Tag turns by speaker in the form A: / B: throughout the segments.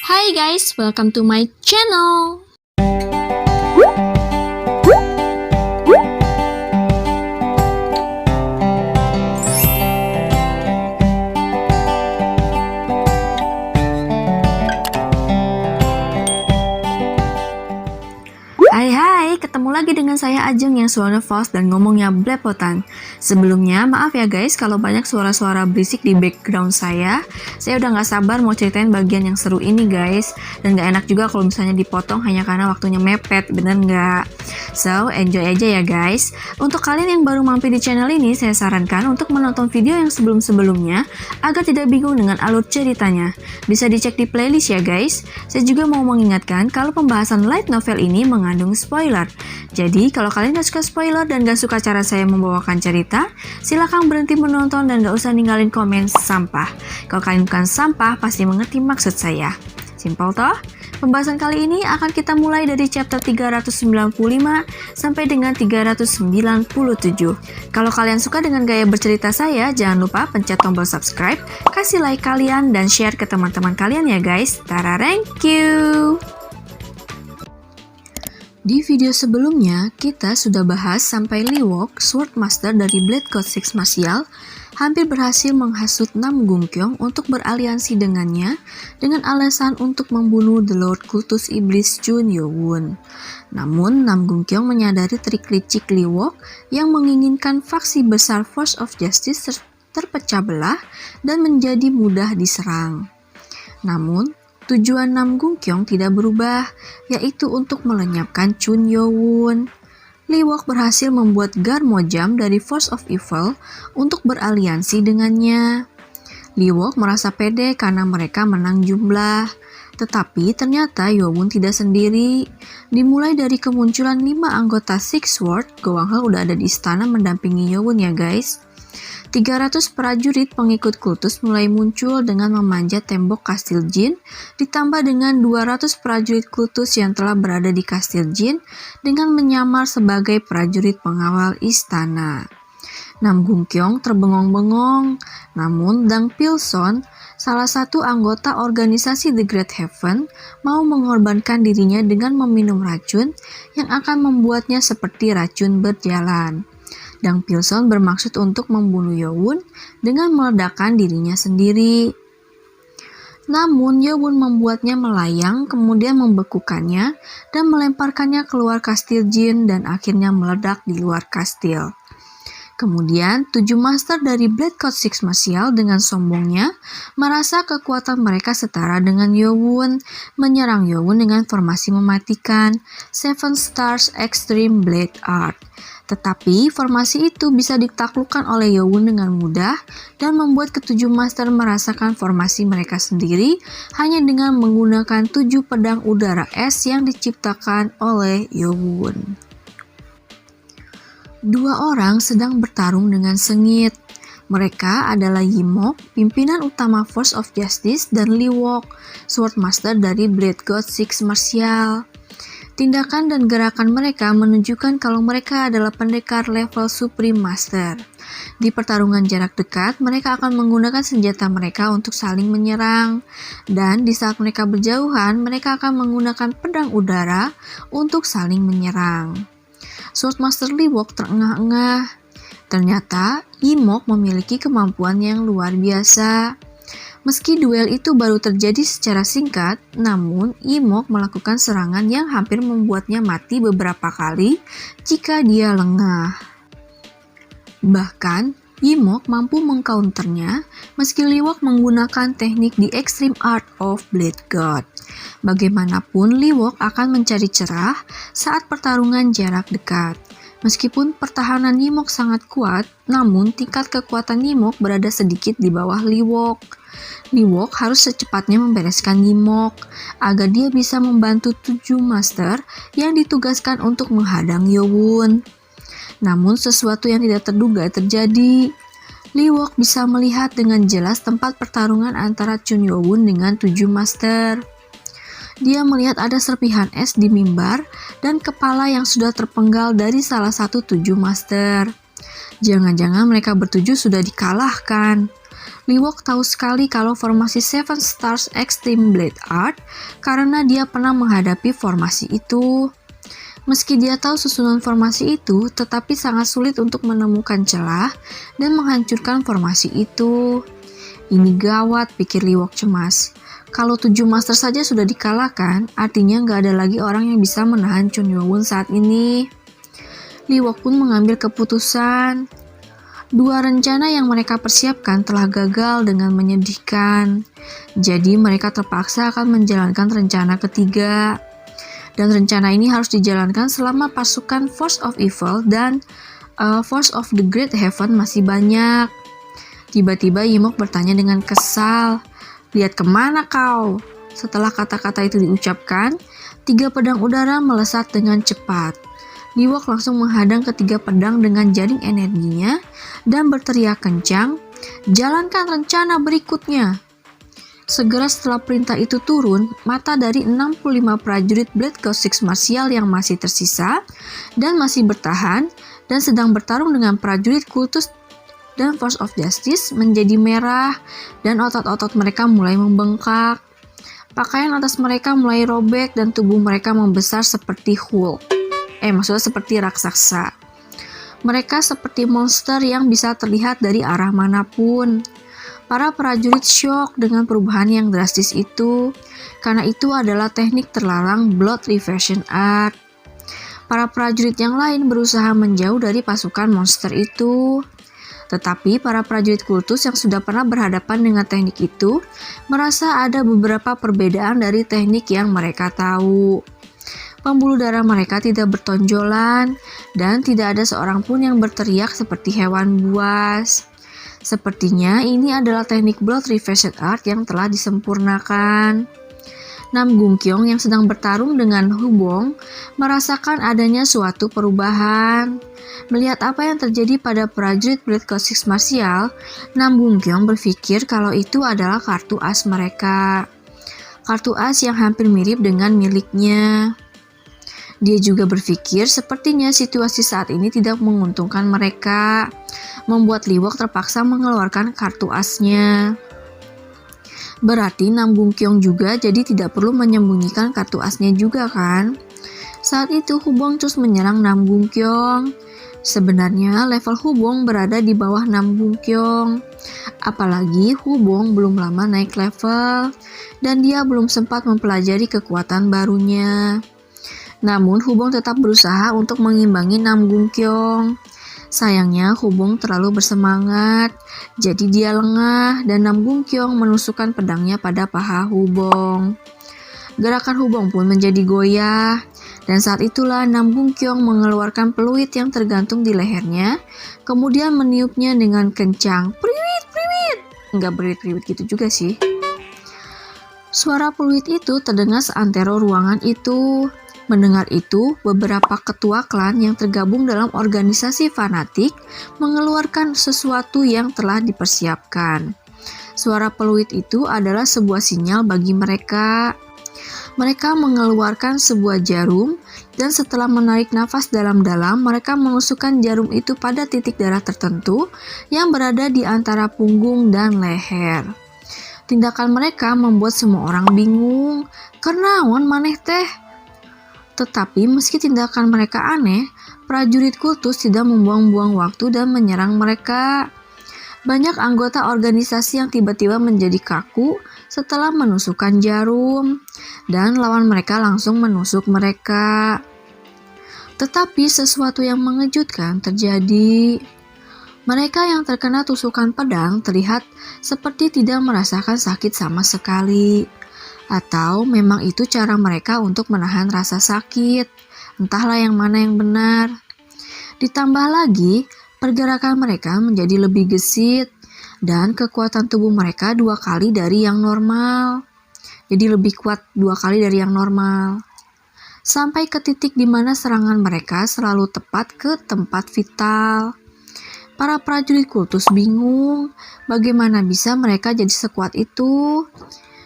A: Hi guys, welcome to my channel. Hai, ketemu lagi dengan saya Ajeng yang suaranya false dan ngomongnya belepotan. Sebelumnya, maaf ya guys kalau banyak suara-suara berisik di background saya. Saya udah gak sabar mau ceritain bagian yang seru ini guys. Dan gak enak juga kalau misalnya dipotong hanya karena waktunya mepet, bener gak? So, enjoy aja ya guys. Untuk kalian yang baru mampir di channel ini, saya sarankan untuk menonton video yang sebelum-sebelumnya agar tidak bingung dengan alur ceritanya. Bisa dicek di playlist ya guys. Saya juga mau mengingatkan kalau pembahasan light novel ini mengandung spoiler. Jadi kalau kalian gak suka spoiler dan gak suka cara saya membawakan cerita, silahkan berhenti menonton dan gak usah ninggalin komen sampah. Kalau kalian bukan sampah, pasti mengerti maksud saya. Simple toh? Pembahasan kali ini akan kita mulai dari chapter 395 sampai dengan 397. Kalau kalian suka dengan gaya bercerita saya, jangan lupa pencet tombol subscribe, kasih like kalian, dan share ke teman-teman kalian ya guys. Thank you! Di video sebelumnya, kita sudah bahas sampai Liwok, Swordmaster dari Blade God Six Martial, hampir berhasil menghasut Nam Gung-kyung untuk beraliansi dengannya dengan alasan untuk membunuh The Lord Kultus Iblis Chun Yo-won. Namun, Nam Gung-kyung menyadari trik licik Liwok yang menginginkan faksi besar Force of Justice terpecah belah dan menjadi mudah diserang. Namun, tujuan Nam Gung-kyung tidak berubah, yaitu untuk melenyapkan Chun Yo-won. Liwok berhasil membuat Garmojam dari Force of Evil untuk beraliansi dengannya. Liwok merasa pede karena mereka menang jumlah. Tetapi ternyata Yo-won tidak sendiri. Dimulai dari kemunculan 5 anggota Six Sword, Go Wang He udah ada di istana mendampingi Yo-won ya guys. 300 prajurit pengikut kultus mulai muncul dengan memanjat tembok Kastil Jin, ditambah dengan 200 prajurit kultus yang telah berada di Kastil Jin dengan menyamar sebagai prajurit pengawal istana. Nam Gung-kyung terbengong-bengong, namun Dang Pilson, salah satu anggota organisasi The Great Heaven, mau mengorbankan dirinya dengan meminum racun yang akan membuatnya seperti racun berjalan. Dang Pilson bermaksud untuk membunuh Yo-won dengan meledakkan dirinya sendiri. Namun Yo-won membuatnya melayang, kemudian membekukannya dan melemparkannya keluar kastil Jin dan akhirnya meledak di luar kastil. Kemudian, 7 master dari Blade God Six Martial dengan sombongnya merasa kekuatan mereka setara dengan Yo-won, menyerang Yo-won dengan formasi mematikan, Seven Stars Extreme Blade Art. Tetapi formasi itu bisa ditaklukkan oleh Yo-won dengan mudah dan membuat ketujuh master merasakan formasi mereka sendiri hanya dengan menggunakan 7 pedang udara es yang diciptakan oleh Yo-won. 2 orang sedang bertarung dengan sengit. Mereka adalah Yimok, pimpinan utama Force of Justice, dan Liwok, Swordmaster dari Blade God Six Martial. Tindakan dan gerakan mereka menunjukkan kalau mereka adalah pendekar level Supreme Master. Di pertarungan jarak dekat, mereka akan menggunakan senjata mereka untuk saling menyerang. Dan di saat mereka berjauhan, mereka akan menggunakan pedang udara untuk saling menyerang. Swordmaster Liwok terengah-engah. Ternyata, Yimok memiliki kemampuan yang luar biasa. Meski duel itu baru terjadi secara singkat, namun Yimok melakukan serangan yang hampir membuatnya mati beberapa kali jika dia lengah. Bahkan, Yimok mampu mengcounternya meski Liwok menggunakan teknik The Extreme Art of Blade God. Bagaimanapun, Liwok akan mencari cerah saat pertarungan jarak dekat. Meskipun pertahanan Yimok sangat kuat, namun tingkat kekuatan Yimok berada sedikit di bawah Liwok. Liwok harus secepatnya membereskan Yimok agar dia bisa membantu 7 master yang ditugaskan untuk menghadang Yo-won. Namun sesuatu yang tidak terduga terjadi. Liwok bisa melihat dengan jelas tempat pertarungan antara Chun Yo-won dengan 7 master. Dia melihat ada serpihan es di mimbar dan kepala yang sudah terpenggal dari salah satu 7 master. Jangan-jangan mereka bertujuh sudah dikalahkan. Liwok tahu sekali kalau formasi Seven Stars Extreme Blade Art karena dia pernah menghadapi formasi itu. Meski dia tahu susunan formasi itu, tetapi sangat sulit untuk menemukan celah dan menghancurkan formasi itu. Ini gawat, pikir Liwok cemas. Kalau 7 master saja sudah dikalahkan, artinya nggak ada lagi orang yang bisa menahan Chun Yo-won saat ini. Liwok pun mengambil keputusan. Dua rencana yang mereka persiapkan telah gagal dengan menyedihkan. Jadi mereka terpaksa akan menjalankan rencana ketiga. Dan rencana ini harus dijalankan selama pasukan Force of Evil dan Force of the Great Heaven masih banyak. Tiba-tiba Yimok bertanya dengan kesal, "Lihat kemana kau?" Setelah kata-kata itu diucapkan, 3 pedang udara melesat dengan cepat. Liwok langsung menghadang ketiga pedang dengan jaring energinya dan berteriak kencang, "Jalankan rencana berikutnya!" Segera setelah perintah itu turun, mata dari 65 prajurit Blood Code 6 martial yang masih tersisa dan masih bertahan dan sedang bertarung dengan prajurit kultus dan Force of Justice menjadi merah dan otot-otot mereka mulai membengkak. Pakaian atas mereka mulai robek dan tubuh mereka membesar seperti Hulk. Maksudnya seperti raksasa. Mereka seperti monster yang bisa terlihat dari arah manapun. Para prajurit syok dengan perubahan yang drastis itu, karena itu adalah teknik terlarang Blood Reversion Art. Para prajurit yang lain berusaha menjauh dari pasukan monster itu. Tetapi para prajurit kultus yang sudah pernah berhadapan dengan teknik itu, merasa ada beberapa perbedaan dari teknik yang mereka tahu. Pembuluh darah mereka tidak bertonjolan, dan tidak ada seorang pun yang berteriak seperti hewan buas. Sepertinya ini adalah teknik Blood Reversion Art yang telah disempurnakan. Nam Gungkyong yang sedang bertarung dengan Hubong merasakan adanya suatu perubahan. Melihat apa yang terjadi pada prajurit Blood Code 6 martial, Nam Gungkyong berpikir kalau itu adalah kartu as mereka. Kartu as yang hampir mirip dengan miliknya. Dia juga berpikir sepertinya situasi saat ini tidak menguntungkan mereka, membuat Liwok terpaksa mengeluarkan kartu asnya. Berarti Nam Gungkyong juga jadi tidak perlu menyembunyikan kartu asnya juga kan? Saat itu Hubong terus menyerang Nam Gungkyong. Sebenarnya level Hubong berada di bawah Nam Gungkyong. Apalagi Hubong belum lama naik level dan dia belum sempat mempelajari kekuatan barunya. Namun Hubong tetap berusaha untuk mengimbangi Nam Gungkyong. Sayangnya Hubong terlalu bersemangat, jadi dia lengah dan Nam Gungkyong menusukkan pedangnya pada paha Hubong. Gerakan Hubong pun menjadi goyah, dan saat itulah Nam Gungkyong mengeluarkan peluit yang tergantung di lehernya, kemudian meniupnya dengan kencang. Priwit, priwit! Enggak priwit-priwit gitu juga sih. Suara peluit itu terdengar seantero ruangan itu. Mendengar itu, beberapa ketua klan yang tergabung dalam organisasi fanatik mengeluarkan sesuatu yang telah dipersiapkan. Suara peluit itu adalah sebuah sinyal bagi mereka. Mereka mengeluarkan sebuah jarum, dan setelah menarik nafas dalam-dalam, mereka menusukkan jarum itu pada titik darah tertentu yang berada di antara punggung dan leher. Tindakan mereka membuat semua orang bingung. "Kenaon maneh teh?" Tetapi meski tindakan mereka aneh, prajurit kultus tidak membuang-buang waktu dan menyerang mereka. Banyak anggota organisasi yang tiba-tiba menjadi kaku setelah menusukkan jarum, dan lawan mereka langsung menusuk mereka. Tetapi sesuatu yang mengejutkan terjadi. Mereka yang terkena tusukan pedang terlihat seperti tidak merasakan sakit sama sekali. Atau memang itu cara mereka untuk menahan rasa sakit. Entahlah yang mana yang benar. Ditambah lagi, pergerakan mereka menjadi lebih gesit dan kekuatan tubuh mereka 2 kali dari yang normal. Jadi lebih kuat 2 kali dari yang normal. Sampai ke titik di mana serangan mereka selalu tepat ke tempat vital. Para prajurit kultus bingung, bagaimana bisa mereka jadi sekuat itu?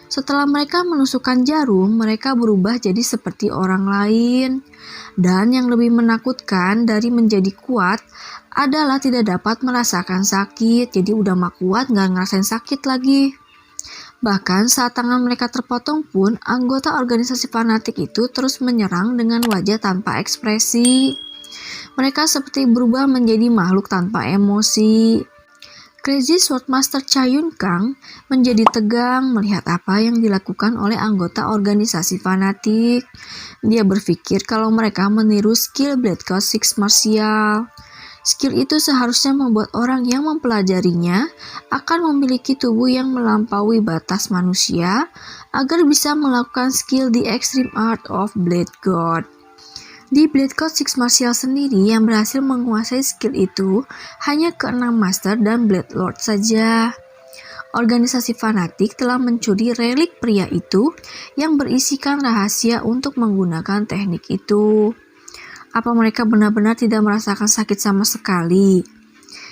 A: Setelah mereka menusukkan jarum, mereka berubah jadi seperti orang lain. Dan yang lebih menakutkan dari menjadi kuat adalah tidak dapat merasakan sakit, jadi udah mah kuat nggak ngerasain sakit lagi. Bahkan saat tangan mereka terpotong pun, anggota organisasi fanatik itu terus menyerang dengan wajah tanpa ekspresi. Mereka seperti berubah menjadi makhluk tanpa emosi. Crazy Swordmaster Cha Yun Kang menjadi tegang melihat apa yang dilakukan oleh anggota organisasi fanatik. Dia berpikir kalau mereka meniru skill Blood Code Six martial. Skill itu seharusnya membuat orang yang mempelajarinya akan memiliki tubuh yang melampaui batas manusia agar bisa melakukan skill The Extreme Art of Blade God. Di Blade Code Six martial sendiri yang berhasil menguasai skill itu hanya ke-6 Master dan Blade Lord saja. Organisasi fanatik telah mencuri relik pria itu yang berisikan rahasia untuk menggunakan teknik itu. Apa mereka benar-benar tidak merasakan sakit sama sekali?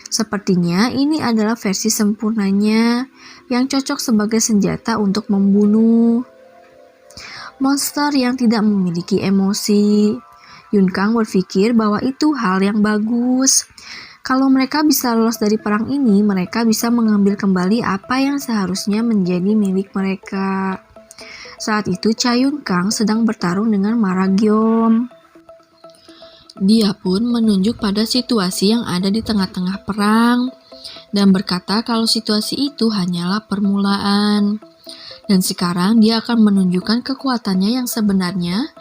A: Sepertinya ini adalah versi sempurnanya yang cocok sebagai senjata untuk membunuh. Monster yang tidak memiliki emosi. Yun Kang berpikir bahwa itu hal yang bagus. Kalau mereka bisa lolos dari perang ini, mereka bisa mengambil kembali apa yang seharusnya menjadi milik mereka. Saat itu Cha Yun Kang sedang bertarung dengan Maragiom. Dia pun menunjuk pada situasi yang ada di tengah-tengah perang dan berkata kalau situasi itu hanyalah permulaan. Dan sekarang dia akan menunjukkan kekuatannya yang sebenarnya,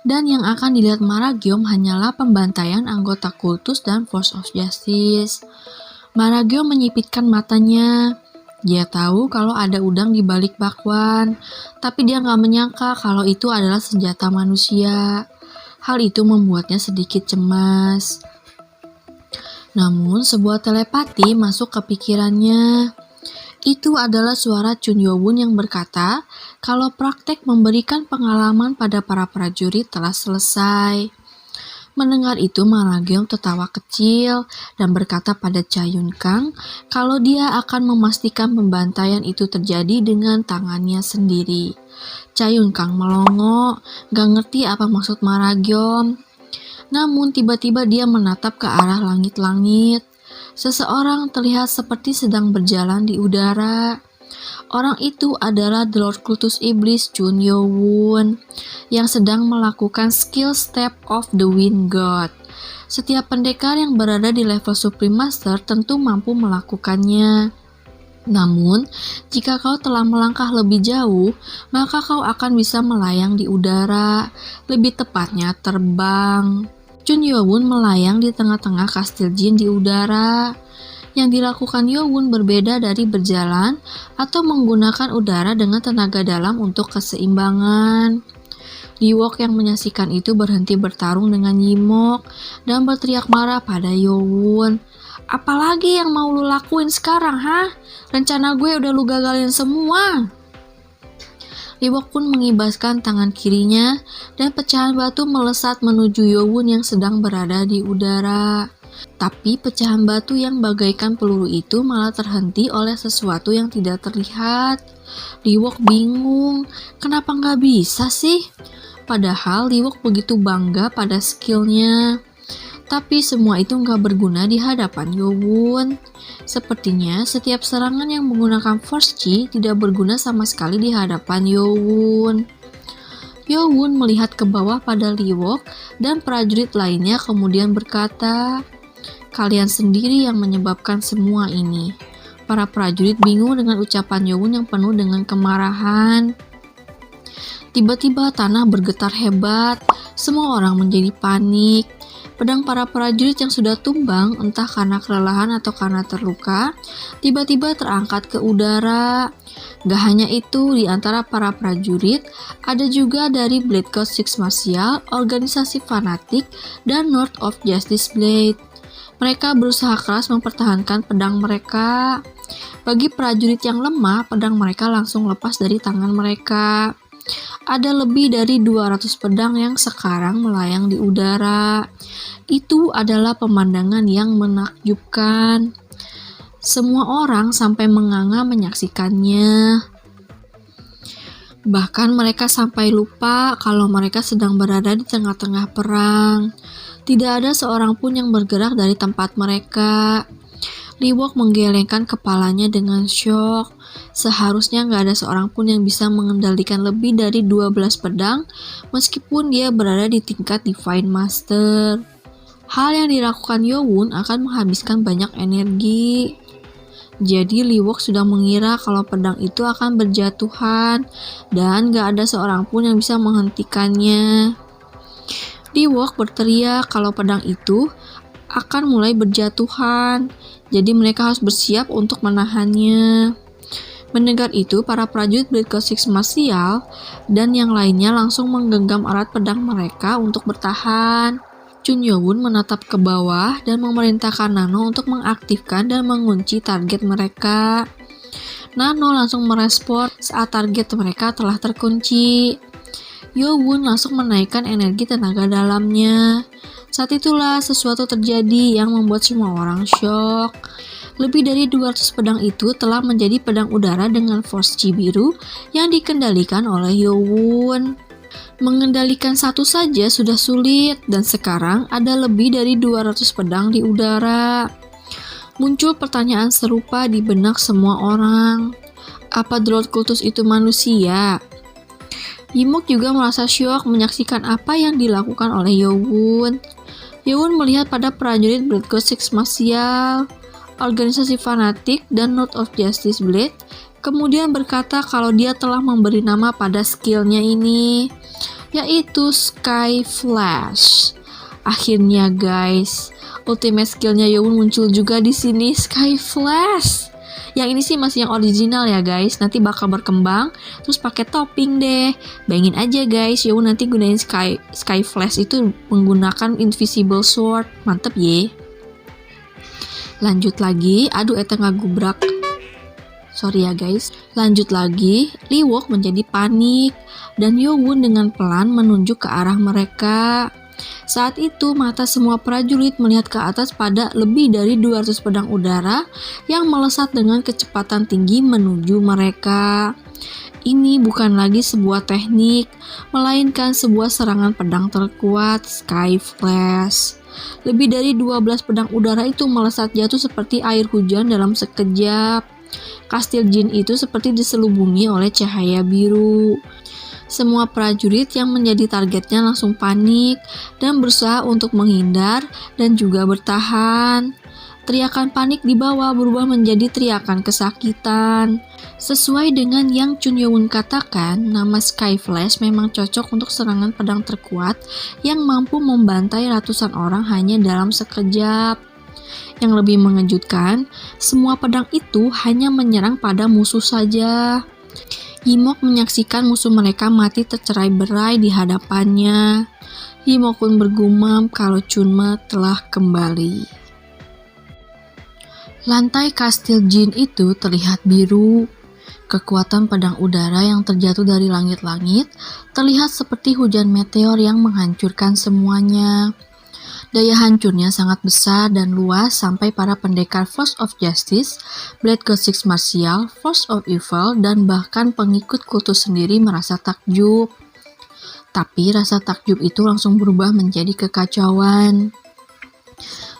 A: dan yang akan dilihat Maragiom hanyalah pembantaian anggota kultus dan Force of Justice. Maragiom menyipitkan matanya. Dia tahu kalau ada udang di balik bakwan, tapi dia nggak menyangka kalau itu adalah senjata manusia. Hal itu membuatnya sedikit cemas. Namun sebuah telepati masuk ke pikirannya. Itu adalah suara Chun Yo-won yang berkata kalau praktek memberikan pengalaman pada para prajurit telah selesai. Mendengar itu, Maragiom tertawa kecil dan berkata pada Cha Yun Kang kalau dia akan memastikan pembantaian itu terjadi dengan tangannya sendiri. Cha Yun Kang melongo, gak ngerti apa maksud Maragiom. Namun tiba-tiba dia menatap ke arah langit-langit. Seseorang terlihat seperti sedang berjalan di udara. Orang itu adalah The Lord Kultus Iblis Chun Yo-won yang sedang melakukan skill Step of the Wind God. Setiap pendekar yang berada di level Supreme Master tentu mampu melakukannya. Namun, jika kau telah melangkah lebih jauh, maka kau akan bisa melayang di udara, lebih tepatnya terbang. Chun Yo-won melayang di tengah-tengah kastil jin di udara. Yang dilakukan Yo-won berbeda dari berjalan atau menggunakan udara dengan tenaga dalam untuk keseimbangan. Liwok yang menyaksikan itu berhenti bertarung dengan Yimok dan berteriak marah pada Yo-won. Apalagi yang mau lu lakuin sekarang, ha? Rencana gue udah lu gagalin semua. Liwok pun mengibaskan tangan kirinya dan pecahan batu melesat menuju Yo-won yang sedang berada di udara. Tapi pecahan batu yang bagaikan peluru itu malah terhenti oleh sesuatu yang tidak terlihat. Liwok bingung, kenapa nggak bisa sih? Padahal Liwok begitu bangga pada skillnya. Tapi semua itu nggak berguna di hadapan Yo-won. Sepertinya setiap serangan yang menggunakan Force Chi tidak berguna sama sekali di hadapan Yo-won. Yo-won melihat ke bawah pada Liwok dan prajurit lainnya kemudian berkata, kalian sendiri yang menyebabkan semua ini. Para prajurit bingung dengan ucapan Yo-won yang penuh dengan kemarahan. Tiba-tiba tanah bergetar hebat, semua orang menjadi panik. Pedang para prajurit yang sudah tumbang, entah karena kelelahan atau karena terluka, tiba-tiba terangkat ke udara. Gak hanya itu, di antara para prajurit, ada juga dari Blade Code Six martial, organisasi fanatik, dan North of Justice Blade. Mereka berusaha keras mempertahankan pedang mereka. Bagi prajurit yang lemah, pedang mereka langsung lepas dari tangan mereka. Ada lebih dari 200 pedang yang sekarang melayang di udara. Itu adalah pemandangan yang menakjubkan. Semua orang sampai menganga menyaksikannya. Bahkan mereka sampai lupa kalau mereka sedang berada di tengah-tengah perang. Tidak ada seorang pun yang bergerak dari tempat mereka. Liwok menggelengkan kepalanya dengan syok. Seharusnya nggak ada seorang pun yang bisa mengendalikan lebih dari 12 pedang, meskipun dia berada di tingkat Divine Master. Hal yang dilakukan Yowun akan menghabiskan banyak energi. Jadi Liwok sudah mengira kalau pedang itu akan berjatuhan, dan nggak ada seorang pun yang bisa menghentikannya. Liwok berteriak kalau pedang itu akan mulai berjatuhan, jadi mereka harus bersiap untuk menahannya. Mendengar itu, para prajurit Blade Code 6 Martial dan yang lainnya langsung menggenggam erat pedang mereka untuk bertahan. Chun Yowun menatap ke bawah dan memerintahkan Nano untuk mengaktifkan dan mengunci target mereka. Nano langsung merespon saat target mereka telah terkunci. Yowun langsung menaikkan energi tenaga dalamnya. Saat itulah sesuatu terjadi yang membuat semua orang syok. Lebih dari 200 pedang itu telah menjadi pedang udara dengan force chi biru yang dikendalikan oleh Yowun. Mengendalikan satu saja sudah sulit, dan sekarang ada lebih dari 200 pedang di udara. Muncul pertanyaan serupa di benak semua orang. Apa Droid Kultus itu manusia? Yimok juga merasa syok menyaksikan apa yang dilakukan oleh Yowun. Yowun melihat pada prajurit Blade Code 6 Martial, organisasi fanatik, dan Lord of Justice Blade, kemudian berkata kalau dia telah memberi nama pada skillnya ini, yaitu Sky Flash. Akhirnya guys, ultimate skillnya Yowun muncul juga di sini, Sky Flash. Yang ini sih masih yang original ya guys, nanti bakal berkembang terus pakai topping deh. Bayangin aja guys, Yowun nanti gunain Sky Flash itu menggunakan Invisible Sword, mantep ye. Lanjut lagi, aduh eta ngagubrak. Sorry ya guys. Lanjut lagi, Liwok menjadi panik dan Yowun dengan pelan menunjuk ke arah mereka. Saat itu mata semua prajurit melihat ke atas pada lebih dari 200 pedang udara yang melesat dengan kecepatan tinggi menuju mereka. Ini bukan lagi sebuah teknik, melainkan sebuah serangan pedang terkuat, Sky Flash. Lebih dari 12 pedang udara itu melesat jatuh seperti air hujan dalam sekejap. Kastil Jin itu seperti diselubungi oleh cahaya biru. Semua prajurit yang menjadi targetnya langsung panik dan berusaha untuk menghindar dan juga bertahan. Teriakan panik di bawah berubah menjadi teriakan kesakitan. Sesuai dengan yang Chun Yowun katakan, nama Sky Flash memang cocok untuk serangan pedang terkuat yang mampu membantai ratusan orang hanya dalam sekejap. Yang lebih mengejutkan, semua pedang itu hanya menyerang pada musuh saja. Yimok menyaksikan musuh mereka mati tercerai-berai di hadapannya. Yimok pun bergumam kalau Chunma telah kembali. Lantai kastil Jin itu terlihat biru. Kekuatan pedang udara yang terjatuh dari langit-langit terlihat seperti hujan meteor yang menghancurkan semuanya. Daya hancurnya sangat besar dan luas sampai para pendekar Force of Justice, Blade Code 6 Martial, Force of Evil, dan bahkan pengikut kultus sendiri merasa takjub. Tapi rasa takjub itu langsung berubah menjadi kekacauan.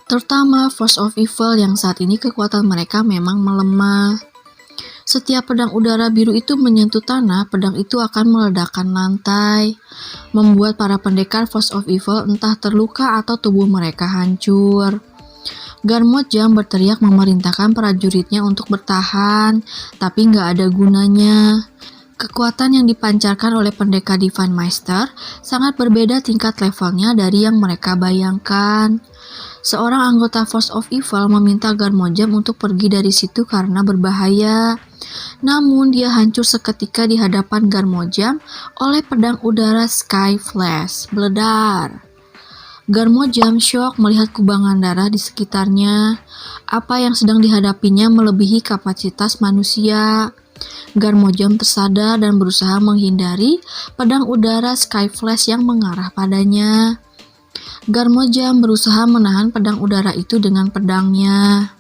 A: Terutama Force of Evil yang saat ini kekuatan mereka memang melemah. Setiap pedang udara biru itu menyentuh tanah, pedang itu akan meledakkan lantai, membuat para pendekar Force of Evil entah terluka atau tubuh mereka hancur. Garmod Jam berteriak memerintahkan prajuritnya untuk bertahan, tapi nggak ada gunanya. Kekuatan yang dipancarkan oleh pendekar Divine Master sangat berbeda tingkat levelnya dari yang mereka bayangkan. Seorang anggota Force of Evil meminta Garmod Jam untuk pergi dari situ karena berbahaya. Namun dia hancur seketika di hadapan Garmod Jam oleh pedang udara Sky Flash, beledar. Garmod Jam syok melihat kubangan darah di sekitarnya. Apa yang sedang dihadapinya melebihi kapasitas manusia. Garmod Jam tersadar dan berusaha menghindari pedang udara Sky Flash yang mengarah padanya. Garmod Jam berusaha menahan pedang udara itu dengan pedangnya.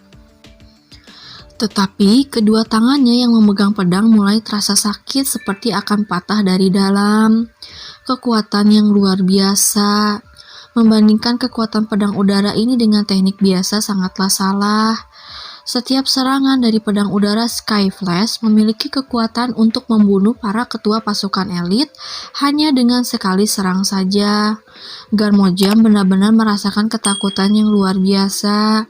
A: Tetapi kedua tangannya yang memegang pedang mulai terasa sakit seperti akan patah dari dalam. Kekuatan yang luar biasa. Membandingkan kekuatan pedang udara ini dengan teknik biasa sangatlah salah. Setiap serangan dari pedang udara Skyflash memiliki kekuatan untuk membunuh para ketua pasukan elit hanya dengan sekali serang saja. Garmojang benar-benar merasakan ketakutan yang luar biasa.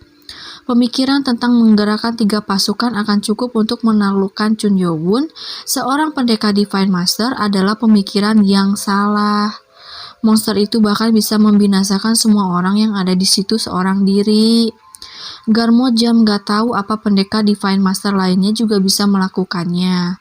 A: Pemikiran tentang menggerakkan 3 pasukan akan cukup untuk menaklukkan Chun Yo-won, seorang pendekar Divine Master, adalah pemikiran yang salah. Monster itu bahkan bisa membinasakan semua orang yang ada di situ seorang diri. Garmojang gak tahu apa pendekar Divine Master lainnya juga bisa melakukannya.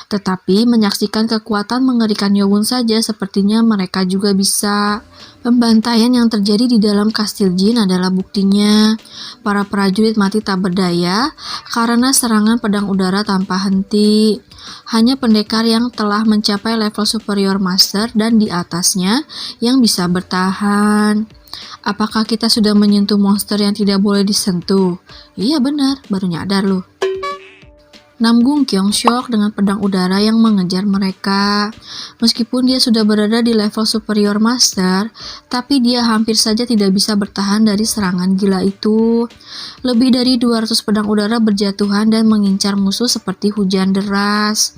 A: Tetapi menyaksikan kekuatan mengerikan Yo-won saja sepertinya mereka juga bisa. Pembantaian yang terjadi di dalam kastil Jin adalah buktinya. Para prajurit mati tak berdaya karena serangan pedang udara tanpa henti. Hanya pendekar yang telah mencapai level superior master dan di atasnya yang bisa bertahan. Apakah kita sudah menyentuh monster yang tidak boleh disentuh? Iya benar, baru nyadar loh. Nam Gung Kyong syok dengan pedang udara yang mengejar mereka. Meskipun dia sudah berada di level superior master, tapi dia hampir saja tidak bisa bertahan dari serangan gila itu. Lebih dari 200 pedang udara berjatuhan dan mengincar musuh seperti hujan deras.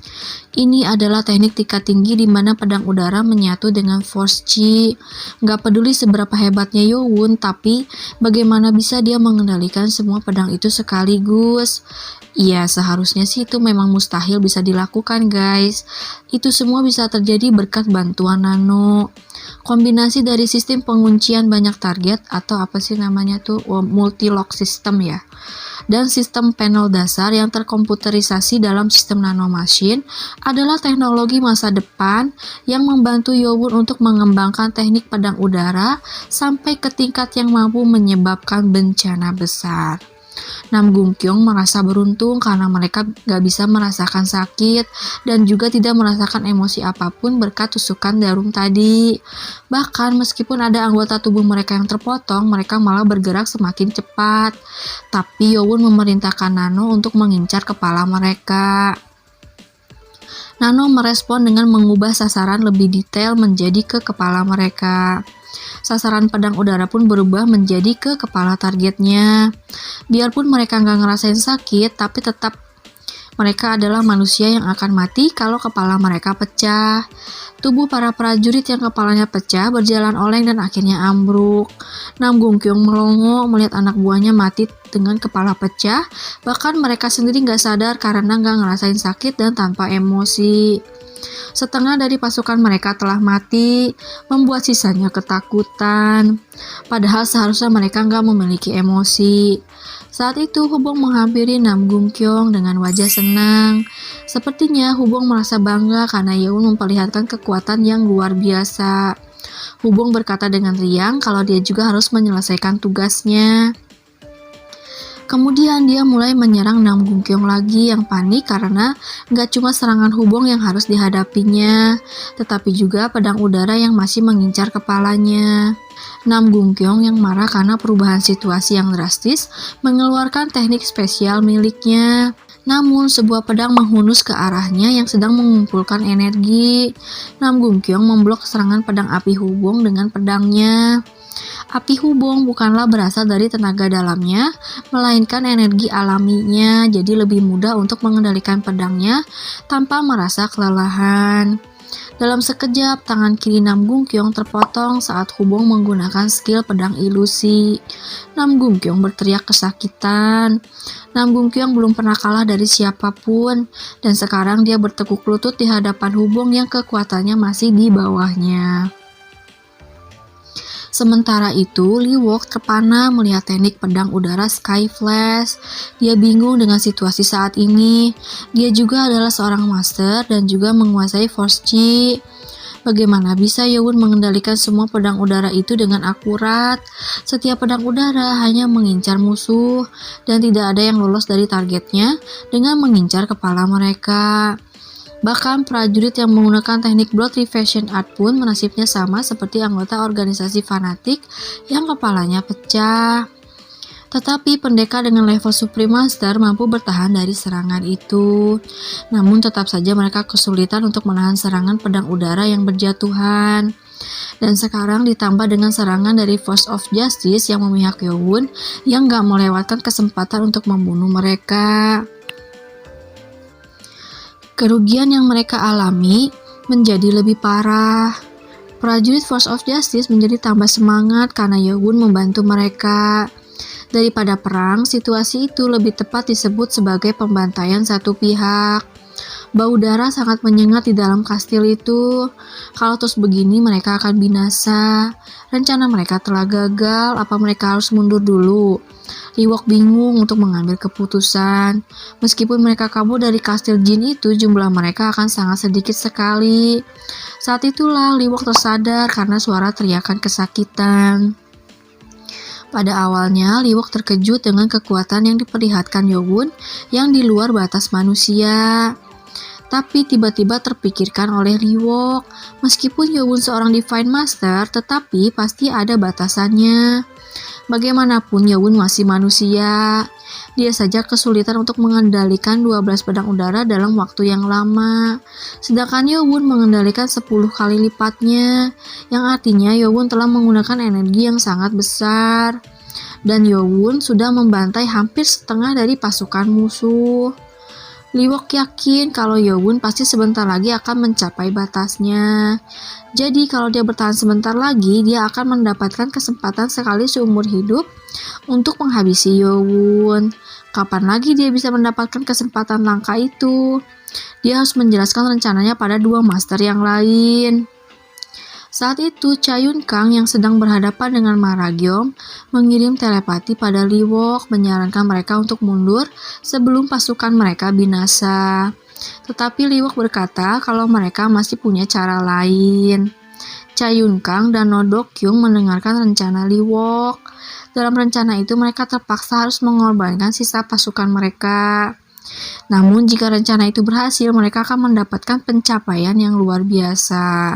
A: Ini adalah teknik tingkat tinggi di mana pedang udara menyatu dengan Force Chi. Gak peduli seberapa hebatnya Yo-won, tapi bagaimana bisa dia mengendalikan semua pedang itu sekaligus? Iya, seharusnya sih itu memang mustahil bisa dilakukan, guys. Itu semua bisa terjadi berkat bantuan Nano. Kombinasi dari sistem penguncian banyak target atau apa sih namanya tuh, multi-lock system ya, dan sistem panel dasar yang terkomputerisasi dalam sistem Nano Machine adalah teknologi masa depan yang membantu Yo-won untuk mengembangkan teknik pedang udara sampai ke tingkat yang mampu menyebabkan bencana besar. Nam Gung Kyong merasa beruntung karena mereka gak bisa merasakan sakit dan juga tidak merasakan emosi apapun berkat tusukan jarum tadi. Bahkan meskipun ada anggota tubuh mereka yang terpotong, mereka malah bergerak semakin cepat. Tapi Yo-won memerintahkan Nano untuk mengincar kepala mereka. Nano merespon dengan mengubah sasaran lebih detail menjadi ke kepala mereka. Sasaran pedang udara pun berubah menjadi ke kepala targetnya. Biarpun mereka nggak ngerasain sakit, tapi tetap mereka adalah manusia yang akan mati kalau kepala mereka pecah. Tubuh para prajurit yang kepalanya pecah berjalan oleng dan akhirnya ambruk. Nam Gung Kyong melongo melihat anak buahnya mati dengan kepala pecah. Bahkan mereka sendiri nggak sadar karena nggak ngerasain sakit dan tanpa emosi. Setengah dari pasukan mereka telah mati, membuat sisanya ketakutan. Padahal seharusnya mereka nggak memiliki emosi. Saat itu Hubong menghampiri Nam Gung Kyong dengan wajah senang. Sepertinya Hubong merasa bangga karena Yeon memperlihatkan kekuatan yang luar biasa. Hubong berkata dengan riang kalau dia juga harus menyelesaikan tugasnya. Kemudian dia mulai menyerang Nam Gung Kyong lagi yang panik karena gak cuma serangan Hubong yang harus dihadapinya, tetapi juga pedang udara yang masih mengincar kepalanya. Nam Gung Kyong yang marah karena perubahan situasi yang drastis mengeluarkan teknik spesial miliknya. Namun sebuah pedang menghunus ke arahnya yang sedang mengumpulkan energi. Nam Gung Kyong memblok serangan pedang api Hubong dengan pedangnya. Api Hubong bukanlah berasal dari tenaga dalamnya, melainkan energi alaminya, jadi lebih mudah untuk mengendalikan pedangnya tanpa merasa kelelahan. Dalam sekejap, tangan kiri Nam Gung Kyong terpotong saat Hubong menggunakan skill pedang ilusi. Nam Gung Kyong berteriak kesakitan. Nam Gung Kyong belum pernah kalah dari siapapun, dan sekarang dia bertekuk lutut di hadapan Hubong yang kekuatannya masih di bawahnya. Sementara itu, Lee Wok terpana melihat teknik pedang udara Skyflash. Dia bingung dengan situasi saat ini. Dia juga adalah seorang master dan juga menguasai Force Chi. Bagaimana bisa Yeon mengendalikan semua pedang udara itu dengan akurat? Setiap pedang udara hanya mengincar musuh dan tidak ada yang lolos dari targetnya dengan mengincar kepala mereka. Bahkan prajurit yang menggunakan teknik Blood Revision Art pun nasibnya sama seperti anggota organisasi fanatik yang kepalanya pecah. Tetapi pendekar dengan level Supreme Master mampu bertahan dari serangan itu. Namun tetap saja mereka kesulitan untuk menahan serangan pedang udara yang berjatuhan. Dan sekarang ditambah dengan serangan dari Force of Justice yang memihak Yowon yang gak melewatkan kesempatan untuk membunuh mereka. Kerugian yang mereka alami menjadi lebih parah. Prajurit Force of Justice menjadi tambah semangat karena Yowon membantu mereka. Daripada perang, situasi itu lebih tepat disebut sebagai pembantaian satu pihak. Bau darah sangat menyengat di dalam kastil itu. Kalau terus begini mereka akan binasa. Rencana mereka telah gagal, apa mereka harus mundur dulu? Liwok bingung untuk mengambil keputusan. Meskipun mereka kabur dari kastil jin itu, jumlah mereka akan sangat sedikit sekali. Saat itulah Liwok tersadar karena suara teriakan kesakitan. Pada awalnya, Liwok terkejut dengan kekuatan yang diperlihatkan Yowon yang di luar batas manusia. Tapi tiba-tiba terpikirkan oleh Liwok, meskipun Yowon seorang Divine Master, tetapi pasti ada batasannya. Bagaimanapun Yowon masih manusia. Dia saja kesulitan untuk mengendalikan 12 pedang udara dalam waktu yang lama. Sedangkan Yowon mengendalikan 10 kali lipatnya, yang artinya Yowon telah menggunakan energi yang sangat besar. Dan Yowon sudah membantai hampir setengah dari pasukan musuh. Liwok yakin kalau Yowon pasti sebentar lagi akan mencapai batasnya. Jadi kalau dia bertahan sebentar lagi, dia akan mendapatkan kesempatan sekali seumur hidup untuk menghabisi Yowon. Kapan lagi dia bisa mendapatkan kesempatan langka itu? Dia harus menjelaskan rencananya pada dua master yang lain. Saat itu, Cha Yun Kang yang sedang berhadapan dengan Maragyom mengirim telepati pada Liwok menyarankan mereka untuk mundur sebelum pasukan mereka binasa. Tetapi Liwok berkata kalau mereka masih punya cara lain. Cha Yun Kang dan No Dok Kyung mendengarkan rencana Liwok. Dalam rencana itu mereka terpaksa harus mengorbankan sisa pasukan mereka. Namun jika rencana itu berhasil, mereka akan mendapatkan pencapaian yang luar biasa.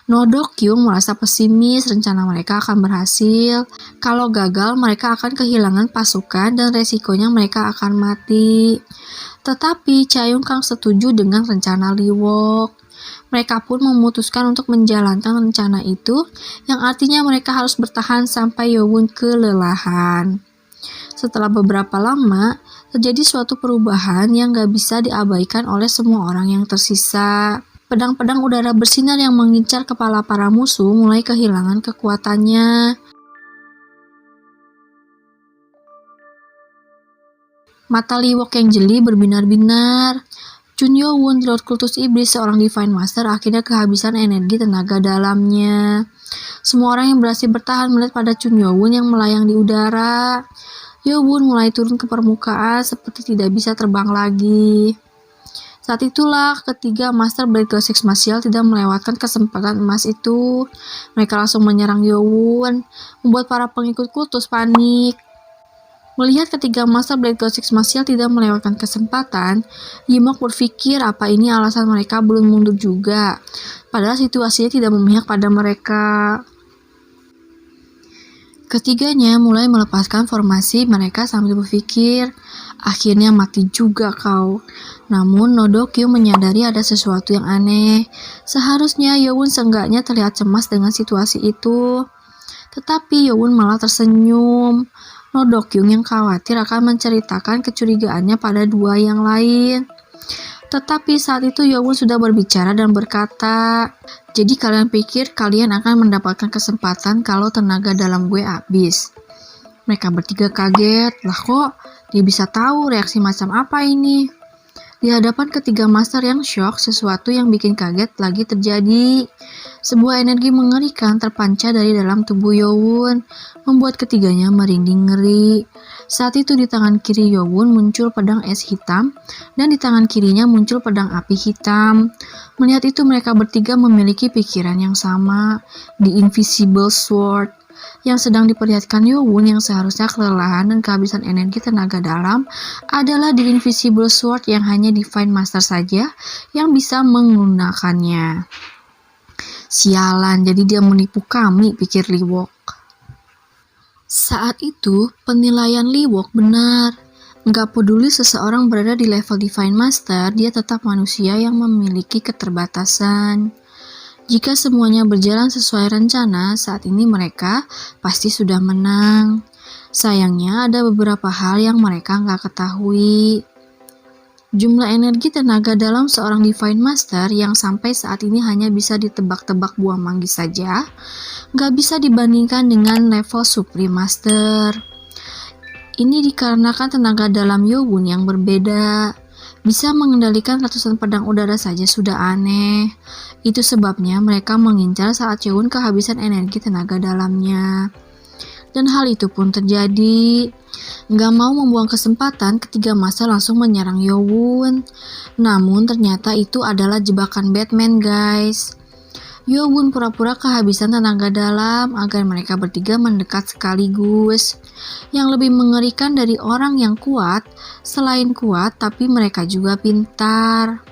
A: No Dok Kyung merasa pesimis rencana mereka akan berhasil. Kalau gagal, mereka akan kehilangan pasukan dan resikonya mereka akan mati. Tetapi Cha Yun Kang setuju dengan rencana Liwok. Mereka pun memutuskan untuk menjalankan rencana itu, yang artinya mereka harus bertahan sampai Yowon kelelahan. Setelah beberapa lama, terjadi suatu perubahan yang gak bisa diabaikan oleh semua orang yang tersisa. Pedang-pedang udara bersinar yang mengincar kepala para musuh mulai kehilangan kekuatannya. Mata Liwok yang jeli berbinar-binar. Chun Yowon, Lord Kultus Iblis, seorang Divine Master, akhirnya kehabisan energi tenaga dalamnya. Semua orang yang berhasil bertahan melihat pada Chun Yowon yang melayang di udara. Yowon mulai turun ke permukaan seperti tidak bisa terbang lagi. Saat itulah ketiga Master Blade God Six Martial tidak melewatkan kesempatan emas itu. Mereka langsung menyerang Yowon, membuat para pengikut kultus panik. Melihat ketiga Master Blade God Six Martial tidak melewatkan kesempatan, Yimok berpikir apa ini alasan mereka belum mundur juga. Padahal situasinya tidak memihak pada mereka. Ketiganya mulai melepaskan formasi mereka sambil berpikir, akhirnya mati juga kau. Namun No Dok Kyung menyadari ada sesuatu yang aneh. Seharusnya Yowon seenggaknya terlihat cemas dengan situasi itu. Tetapi Yowon malah tersenyum. No Dok Kyung yang khawatir akan menceritakan kecurigaannya pada dua yang lain. Tetapi saat itu Yowon sudah berbicara dan berkata, jadi kalian pikir kalian akan mendapatkan kesempatan kalau tenaga dalam gue habis? Mereka bertiga kaget, lah kok dia bisa tahu reaksi macam apa ini? Di hadapan ketiga master yang shock, sesuatu yang bikin kaget lagi terjadi. Sebuah energi mengerikan terpancar dari dalam tubuh Yowon, membuat ketiganya merinding ngeri. Saat itu di tangan kiri Yowon muncul pedang es hitam, dan di tangan kirinya muncul pedang api hitam. Melihat itu mereka bertiga memiliki pikiran yang sama, The Invisible Sword. Yang sedang diperlihatkan Yowon yang seharusnya kelelahan dan kehabisan energi tenaga dalam adalah The Invisible Sword yang hanya Divine Master saja yang bisa menggunakannya. Sialan, jadi dia menipu kami, pikir Liwok. Saat itu, penilaian Liwok benar. Nggak peduli seseorang berada di level Divine Master, dia tetap manusia yang memiliki keterbatasan. Jika semuanya berjalan sesuai rencana, saat ini mereka pasti sudah menang. Sayangnya ada beberapa hal yang mereka nggak ketahui. Jumlah energi tenaga dalam seorang Divine Master yang sampai saat ini hanya bisa ditebak-tebak buah manggis saja, nggak bisa dibandingkan dengan level Supreme Master. Ini dikarenakan tenaga dalam Yowun yang berbeda. Bisa mengendalikan ratusan pedang udara saja sudah aneh. Itu sebabnya mereka mengincar saat Yowun kehabisan energi tenaga dalamnya. Dan hal itu pun terjadi. Nggak mau membuang kesempatan, ketiga master langsung menyerang Yowun. Namun ternyata itu adalah jebakan Batman, guys. Yowun pura-pura kehabisan tenaga dalam agar mereka bertiga mendekat sekaligus. Yang lebih mengerikan dari orang yang kuat, selain kuat tapi mereka juga pintar.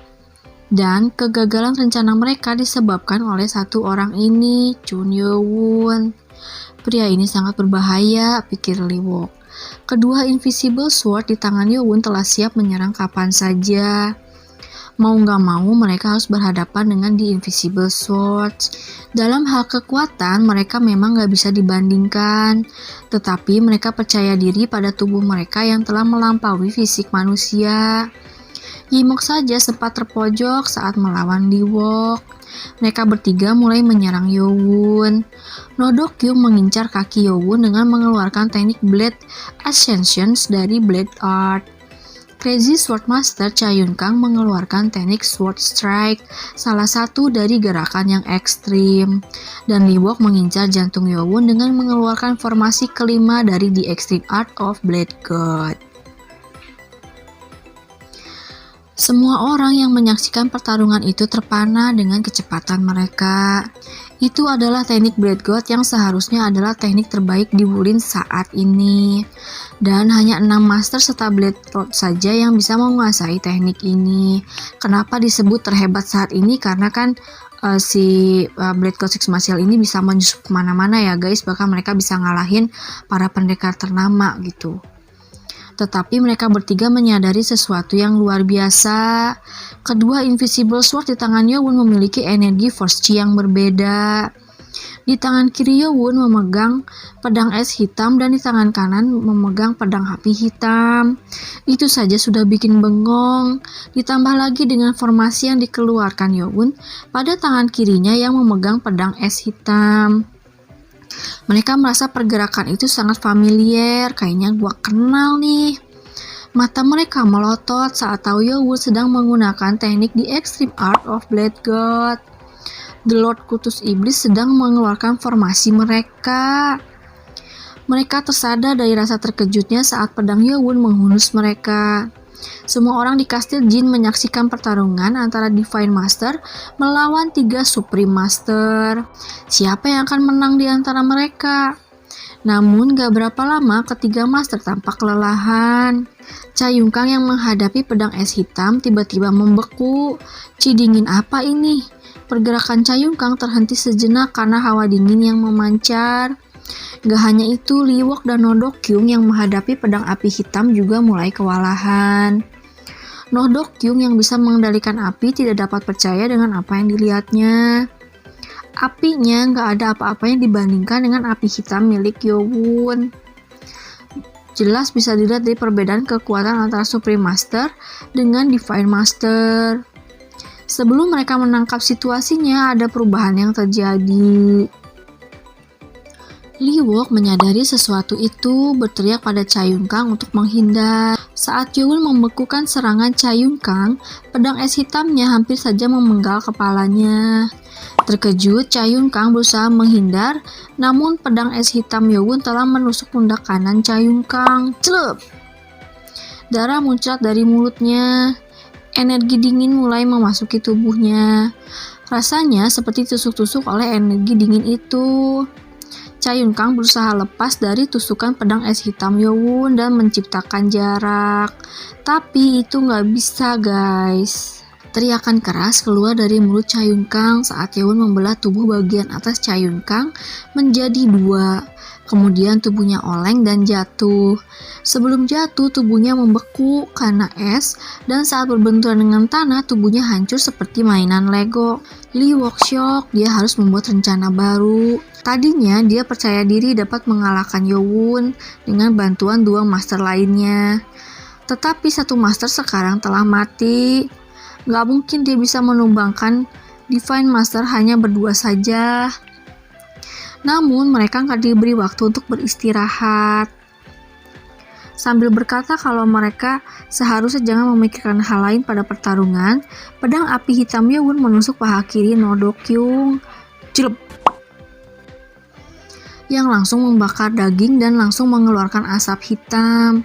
A: Dan kegagalan rencana mereka disebabkan oleh satu orang ini, Chun Yowun. Pria ini sangat berbahaya, pikir Liwok. Kedua Invisible Sword di tangan Yowun telah siap menyerang kapan saja. Mau nggak mau mereka harus berhadapan dengan The Invisible Swords. Dalam hal kekuatan mereka memang nggak bisa dibandingkan, tetapi mereka percaya diri pada tubuh mereka yang telah melampaui fisik manusia. Yimok saja sempat terpojok saat melawan Liwok. Mereka bertiga mulai menyerang Yowun. Nodokyung mengincar kaki Yowun dengan mengeluarkan teknik Blade Ascensions dari Blade Art. Crazy Sword Master Cha Yun-kang mengeluarkan teknik Sword Strike, salah satu dari gerakan yang ekstrim. Dan Liwok mengincar jantung Yowun dengan mengeluarkan formasi kelima dari The Extreme Art of Blade God. Semua orang yang menyaksikan pertarungan itu terpana dengan kecepatan mereka. Itu adalah teknik Blade God yang seharusnya adalah teknik terbaik di Wulin saat ini. Dan hanya 6 master serta Blade Lord saja yang bisa menguasai teknik ini. Kenapa disebut terhebat saat ini? Karena kan Blade God Six Martial ini bisa menyusup kemana-mana ya guys. Bahkan mereka bisa ngalahin para pendekar ternama gitu. Tetapi mereka bertiga menyadari sesuatu yang luar biasa. Kedua Invisible Sword di tangan Yowun memiliki energi Force Chi yang berbeda. Di tangan kiri Yowun memegang pedang es hitam dan di tangan kanan memegang pedang api hitam. Itu saja sudah bikin bengong. Ditambah lagi dengan formasi yang dikeluarkan Yowun pada tangan kirinya yang memegang pedang es hitam. Mereka merasa pergerakan itu sangat familiar, kayaknya gua kenal nih. Mata mereka melotot saat tahu Yowun sedang menggunakan teknik The Extreme Art of Blade God. The Lord Kutus Iblis sedang mengeluarkan formasi mereka. Mereka tersadar dari rasa terkejutnya saat pedang Yowun menghunus mereka. Semua orang di kastil Jin menyaksikan pertarungan antara Divine Master melawan 3 Supreme Master. Siapa yang akan menang di antara mereka? Namun gak berapa lama ketiga master tampak kelelahan. Cha Yun-kang yang menghadapi pedang es hitam tiba-tiba membeku. Ci dingin apa ini? Pergerakan Cha Yun-kang terhenti sejenak karena hawa dingin yang memancar. Gak hanya itu, Liwok dan Nodokyung yang menghadapi pedang api hitam juga mulai kewalahan. Nodokyung yang bisa mengendalikan api tidak dapat percaya dengan apa yang dilihatnya. Apinya gak ada apa-apanya dibandingkan dengan api hitam milik Yowun. Jelas bisa dilihat dari perbedaan kekuatan antara Supreme Master dengan Divine Master. Sebelum mereka menangkap situasinya, ada perubahan yang terjadi. Liwok menyadari sesuatu itu, berteriak pada Cha Yun-kang untuk menghindar. Saat Yowun membekukan serangan Cha Yun-kang, pedang es hitamnya hampir saja memenggal kepalanya. Terkejut, Cha Yun-kang berusaha menghindar, namun pedang es hitam Yowun telah menusuk pundak kanan Cha Yun-kang. Celup! Darah muncrat dari mulutnya. Energi dingin mulai memasuki tubuhnya. Rasanya seperti tusuk-tusuk oleh energi dingin itu. Cha Yun-kang berusaha lepas dari tusukan pedang es hitam Yowun dan menciptakan jarak. Tapi itu nggak bisa guys. Teriakan keras keluar dari mulut Cha Yun-kang saat Yeowon membelah tubuh bagian atas Cha Yun-kang menjadi dua. Kemudian tubuhnya oleng dan jatuh. Sebelum jatuh, tubuhnya membeku karena es, dan saat berbenturan dengan tanah, tubuhnya hancur seperti mainan Lego. Lee Wook shock, dia harus membuat rencana baru. Tadinya, dia percaya diri dapat mengalahkan Yeowon dengan bantuan dua master lainnya. Tetapi satu master sekarang telah mati. Gak mungkin dia bisa menumbangkan Divine Master hanya berdua saja. Namun mereka gak diberi waktu untuk beristirahat. Sambil berkata kalau mereka seharusnya jangan memikirkan hal lain pada pertarungan, pedang api hitam Yeowon menusuk paha kiri No Do-kyung. Jelep! Yang langsung membakar daging dan langsung mengeluarkan asap hitam.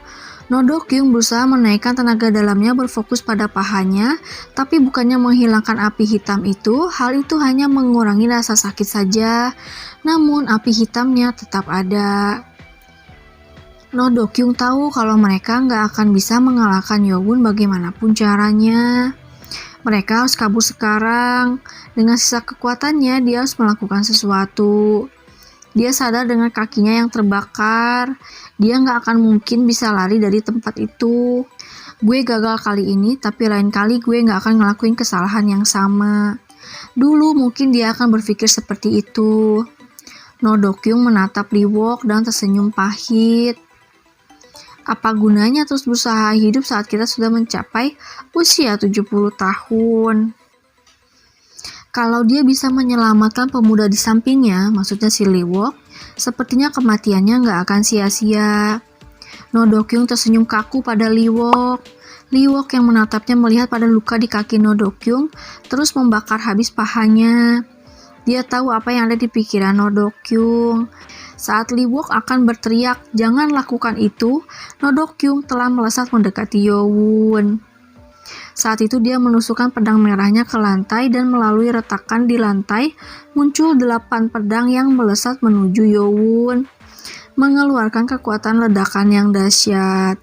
A: No Do-kyung berusaha menaikkan tenaga dalamnya berfokus pada pahanya, tapi bukannya menghilangkan api hitam itu, hal itu hanya mengurangi rasa sakit saja. Namun api hitamnya tetap ada. No Do-kyung tahu kalau mereka nggak akan bisa mengalahkan Yeowon bagaimanapun caranya. Mereka harus kabur sekarang. Dengan sisa kekuatannya, dia harus melakukan sesuatu. Dia sadar dengan kakinya yang terbakar. Dia nggak akan mungkin bisa lari dari tempat itu. Gue gagal kali ini, tapi lain kali gue nggak akan ngelakuin kesalahan yang sama. Dulu mungkin dia akan berpikir seperti itu. No Do-kyung menatap Lee Wook dan tersenyum pahit. Apa gunanya terus berusaha hidup saat kita sudah mencapai usia 70 tahun? Kalau dia bisa menyelamatkan pemuda di sampingnya, maksudnya si Lee Wook, sepertinya kematiannya nggak akan sia-sia. No Do-kyung tersenyum kaku pada Lee Wook. Lee Wook yang menatapnya melihat pada luka di kaki No Do-kyung, terus membakar habis pahanya. Dia tahu apa yang ada di pikiran No Do-kyung. Saat Lee Wook akan berteriak, "Jangan lakukan itu," No Do-kyung telah melesat mendekati Yeowon. Saat itu dia menusukkan pedang merahnya ke lantai dan melalui retakan di lantai muncul 8 pedang yang melesat menuju Yeowon, mengeluarkan kekuatan ledakan yang dahsyat.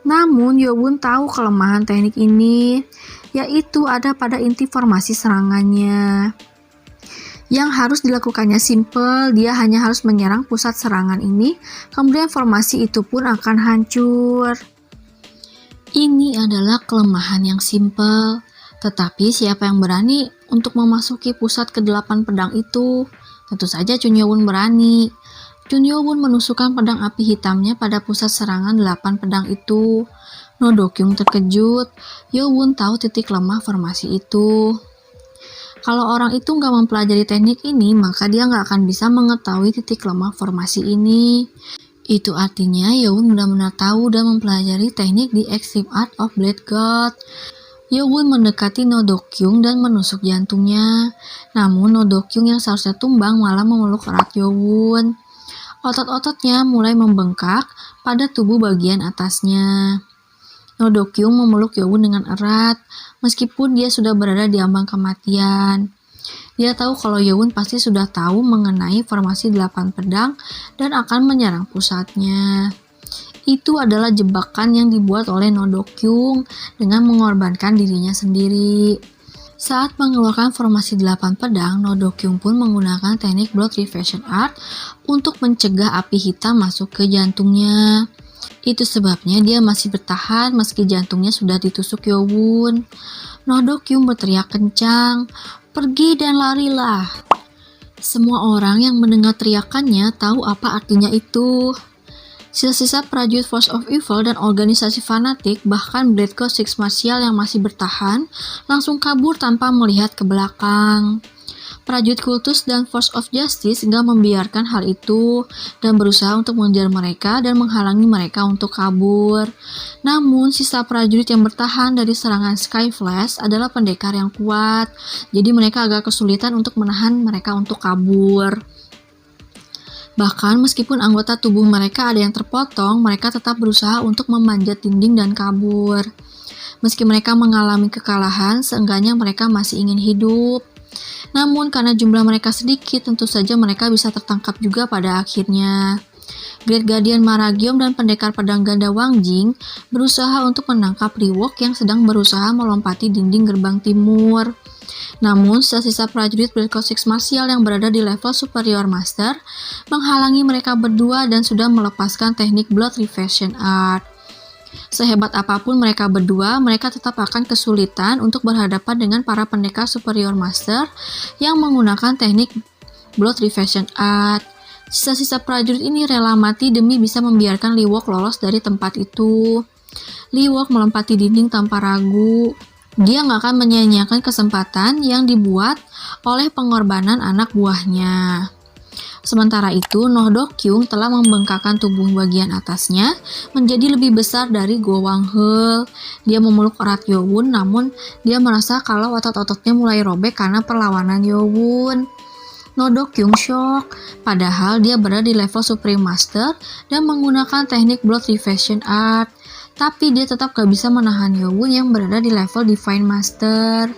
A: Namun Yeowon tahu kelemahan teknik ini, yaitu ada pada inti formasi serangannya. Yang harus dilakukannya simple, dia hanya harus menyerang pusat serangan ini, kemudian formasi itu pun akan hancur. Ini adalah kelemahan yang simpel, tetapi siapa yang berani untuk memasuki pusat ke-8 pedang itu? Tentu saja Chun Yeowon berani. Chun Yeowon menusukkan pedang api hitamnya pada pusat serangan 8 pedang itu. No Do-kyung terkejut. Yeowon tahu titik lemah formasi itu. Kalau orang itu nggak mempelajari teknik ini, maka dia nggak akan bisa mengetahui titik lemah formasi ini. Itu artinya Yeowon benar-benar tahu dan mempelajari teknik di Extreme Art of Blade God. Yeowon mendekati No Do-kyung dan menusuk jantungnya. Namun No Do-kyung yang seharusnya tumbang malah memeluk erat Yeowon. Otot-ototnya mulai membengkak pada tubuh bagian atasnya. No Do-kyung memeluk Yeowon dengan erat, meskipun dia sudah berada di ambang kematian. Dia tahu kalau Yeowon pasti sudah tahu mengenai formasi 8 pedang dan akan menyerang pusatnya. Itu adalah jebakan yang dibuat oleh No Do-kyung dengan mengorbankan dirinya sendiri. Saat mengeluarkan formasi 8 pedang, No Do-kyung pun menggunakan teknik Blood Reversion Art untuk mencegah api hitam masuk ke jantungnya. Itu sebabnya dia masih bertahan meski jantungnya sudah ditusuk Yeowon. No Do-kyung berteriak kencang, "Pergi dan larilah!" Semua orang yang mendengar teriakannya tahu apa artinya itu. Sisa-sisa prajurit Force of Evil dan organisasi fanatik, bahkan Blade God Six Martial yang masih bertahan, langsung kabur tanpa melihat ke belakang. Prajurit Kultus dan Force of Justice gak membiarkan hal itu dan berusaha untuk mengejar mereka dan menghalangi mereka untuk kabur. Namun, sisa prajurit yang bertahan dari serangan Sky Flash adalah pendekar yang kuat, jadi mereka agak kesulitan untuk menahan mereka untuk kabur. Bahkan meskipun anggota tubuh mereka ada yang terpotong, mereka tetap berusaha untuk memanjat dinding dan kabur. Meski mereka mengalami kekalahan, seenggaknya mereka masih ingin hidup. Namun karena jumlah mereka sedikit, tentu saja mereka bisa tertangkap juga pada akhirnya. Great Guardian Maragium dan pendekar pedang ganda Wang Jing berusaha untuk menangkap Liwok yang sedang berusaha melompati dinding gerbang timur. Namun, sisa-sisa prajurit Blood Code 6 martial yang berada di level Superior Master menghalangi mereka berdua dan sudah melepaskan teknik Blood Reversion Art. Sehebat apapun mereka berdua, mereka tetap akan kesulitan untuk berhadapan dengan para pendekar Superior Master yang menggunakan teknik Blood Reversion Art. Sisa-sisa prajurit ini rela mati demi bisa membiarkan Liwok lolos dari tempat itu. Liwok melompati dinding tanpa ragu. Dia nggak akan menyia-nyiakan kesempatan yang dibuat oleh pengorbanan anak buahnya. Sementara itu, Noh Dokyung telah membengkakkan tubuh bagian atasnya menjadi lebih besar dari Go Wang He. Dia memeluk erat Yowun, namun dia merasa kalau otot-ototnya mulai robek karena perlawanan Yowun. Noh Dokyung shock, padahal dia berada di level Supreme Master dan menggunakan teknik Blood Reversion Art. Tapi dia tetap gak bisa menahan Yowun yang berada di level Divine Master.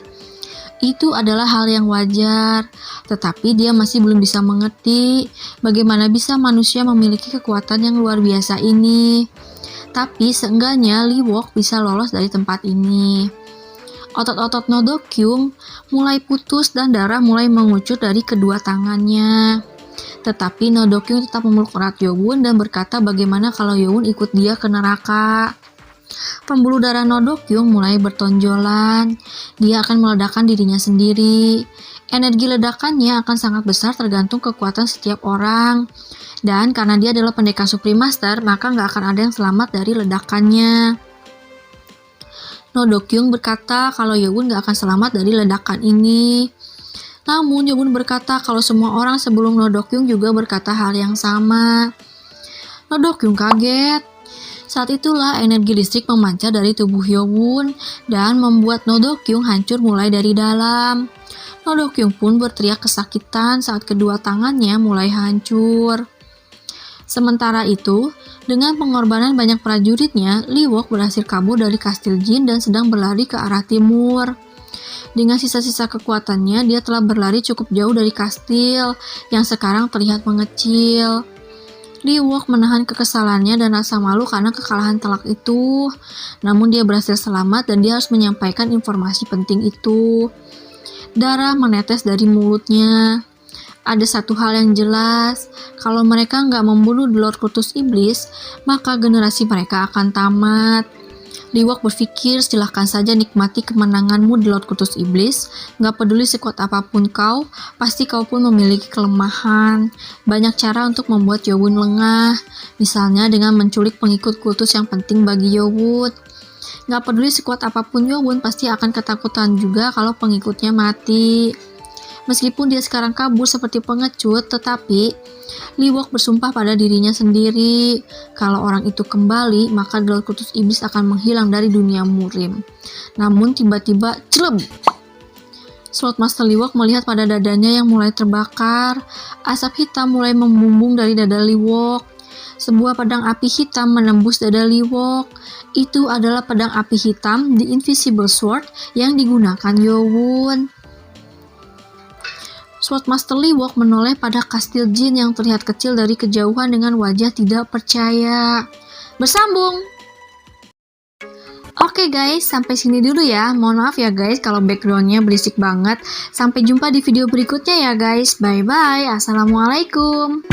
A: Itu adalah hal yang wajar, tetapi dia masih belum bisa mengerti bagaimana bisa manusia memiliki kekuatan yang luar biasa ini. Tapi seenggaknya Liwok bisa lolos dari tempat ini. Otot-otot Noh Dokyung mulai putus dan darah mulai mengucur dari kedua tangannya. Tetapi Noh Dokyung tetap memeluk erat Yowun dan berkata bagaimana kalau Yowun ikut dia ke neraka. Pembuluh darah Noh Dokyung mulai bertonjolan. Dia akan meledakkan dirinya sendiri. Energi ledakannya akan sangat besar tergantung kekuatan setiap orang. Dan karena dia adalah pendekar Supreme Master, maka nggak akan ada yang selamat dari ledakannya. Noh Dokyung berkata kalau Yowun gak akan selamat dari ledakan ini. Namun Yowun berkata kalau semua orang sebelum Noh Dokyung juga berkata hal yang sama. Noh Dokyung kaget. Saat itulah energi listrik memancar dari tubuh Yowun dan membuat Noh Dokyung hancur mulai dari dalam. Noh Dokyung pun berteriak kesakitan saat kedua tangannya mulai hancur. Sementara itu, dengan pengorbanan banyak prajuritnya, Liwok berhasil kabur dari kastil Jin dan sedang berlari ke arah timur. Dengan sisa-sisa kekuatannya, dia telah berlari cukup jauh dari kastil yang sekarang terlihat mengecil. Liwok menahan kekesalannya dan rasa malu karena kekalahan telak itu. Namun dia berhasil selamat dan dia harus menyampaikan informasi penting itu. Darah menetes dari mulutnya. Ada satu hal yang jelas, kalau mereka nggak membunuh Lord Kutus Iblis, maka generasi mereka akan tamat. Liwok berpikir, silahkan saja nikmati kemenanganmu di Lord Kutus Iblis, nggak peduli sekuat apapun kau, pasti kau pun memiliki kelemahan. Banyak cara untuk membuat Yowun lengah, misalnya dengan menculik pengikut kultus yang penting bagi Yowun. Nggak peduli sekuat apapun Yowun, pasti akan ketakutan juga kalau pengikutnya mati. Meskipun dia sekarang kabur seperti pengecut, tetapi Liwok bersumpah pada dirinya sendiri. Kalau orang itu kembali, maka Lord Kutus Iblis akan menghilang dari dunia murim. Namun tiba-tiba, celeb! Sword Master Liwok melihat pada dadanya yang mulai terbakar. Asap hitam mulai membumbung dari dada Liwok. Sebuah pedang api hitam menembus dada Liwok. Itu adalah pedang api hitam, The Invisible Sword, yang digunakan Yowun. Sword Master Liwok menoleh pada kastil Jin yang terlihat kecil dari kejauhan dengan wajah tidak percaya. Bersambung! Oke guys, sampai sini dulu ya. Mohon maaf ya guys kalau backgroundnya berisik banget. Sampai jumpa di video berikutnya ya guys. Bye-bye. Assalamualaikum.